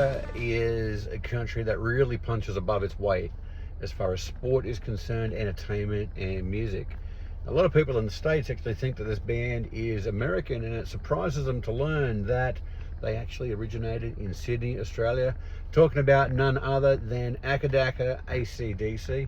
Australia is a country that really punches above its weight as far as sport is concerned, entertainment and music. A lot of people in the States actually think that this band is American, and it surprises them to learn that they actually originated in Sydney, Australia. Talking about none other than Akadaka AC/DC.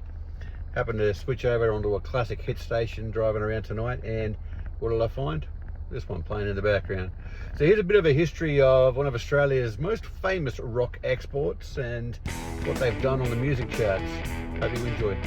Happened to switch over onto a classic hit station driving around tonight, and what did I find? This one playing in the background. So here's a bit of a history of one of Australia's most famous rock exports and what they've done on the music charts. Hope you enjoy.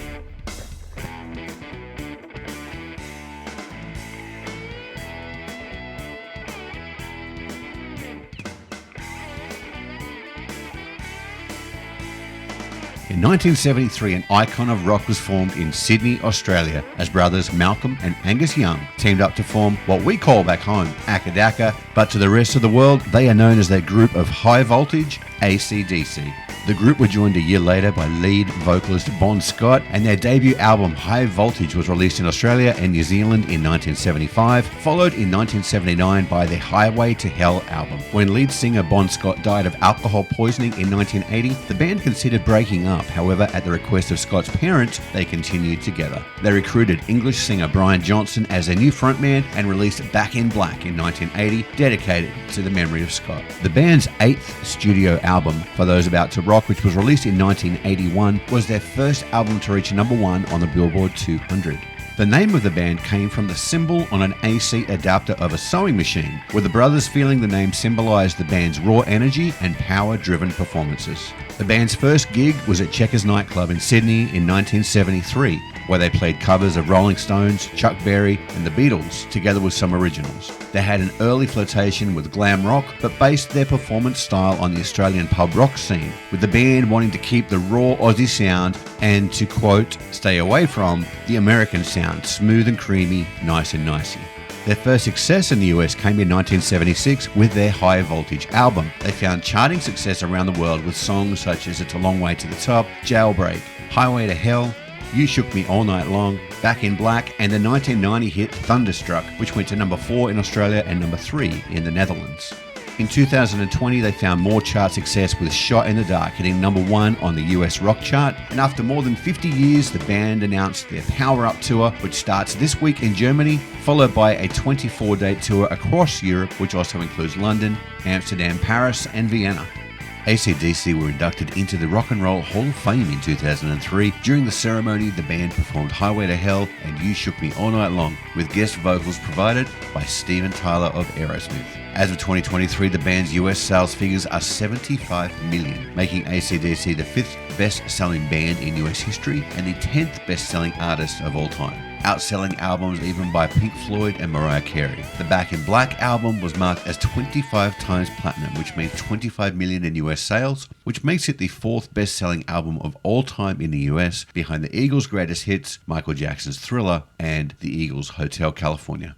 In 1973, an icon of rock was formed in Sydney, Australia, as brothers Malcolm and Angus Young teamed up to form what we call back home Akadaka, but to the rest of the world, they are known as their group of high voltage AC/DC. The group were joined a year later by lead vocalist Bon Scott, and their debut album High Voltage was released in Australia and New Zealand in 1975, followed in 1979 by their Highway to Hell album. When lead singer Bon Scott died of alcohol poisoning in 1980, the band considered breaking up. However, at the request of Scott's parents, they continued together. They recruited English singer Brian Johnson as their new frontman and released Back in Black in 1980, dedicated to the memory of Scott. The band's 8th studio album, For Those About to Rock, which was released in 1981, was their first album to reach number 1 on the Billboard 200. The name of the band came from the symbol on an AC adapter of a sewing machine, with the brothers feeling the name symbolized the band's raw energy and power-driven performances. The band's first gig was at Checkers nightclub in Sydney in 1973, where they played covers of Rolling Stones, Chuck Berry and the Beatles, together with some originals. They had an early flirtation with glam rock, but based their performance style on the Australian pub rock scene, with the band wanting to keep the raw Aussie sound and to, quote, stay away from the American sound, smooth and creamy, nice and nicey. Their first success in the US came in 1976 with their High Voltage album. They found charting success around the world with songs such as It's a Long Way to the Top, Jailbreak, Highway to Hell, You Shook Me All Night Long, Back in Black, and the 1990 hit Thunderstruck, which went to number 4 in Australia and number 3 in the Netherlands. In 2020, they found more chart success with Shot in the Dark, hitting number 1 on the US rock chart. And after more than 50 years, the band announced their Power Up Tour, which starts this week in Germany, followed by a 24-date tour across Europe, which also includes London, Amsterdam, Paris, and Vienna. AC/DC were inducted into the Rock and Roll Hall of Fame in 2003. During the ceremony, the band performed Highway to Hell and You Shook Me All Night Long, with guest vocals provided by Steven Tyler of Aerosmith. As of 2023, the band's US sales figures are 75 million, making AC/DC the 5th best-selling band in US history and the 10th best-selling artist of all time, outselling albums even by Pink Floyd and Mariah Carey. The Back in Black album was marked as 25 times platinum, which means 25 million in US sales, which makes it the 4th best-selling album of all time in the US, behind the Eagles' greatest hits, Michael Jackson's Thriller, and the Eagles' Hotel California.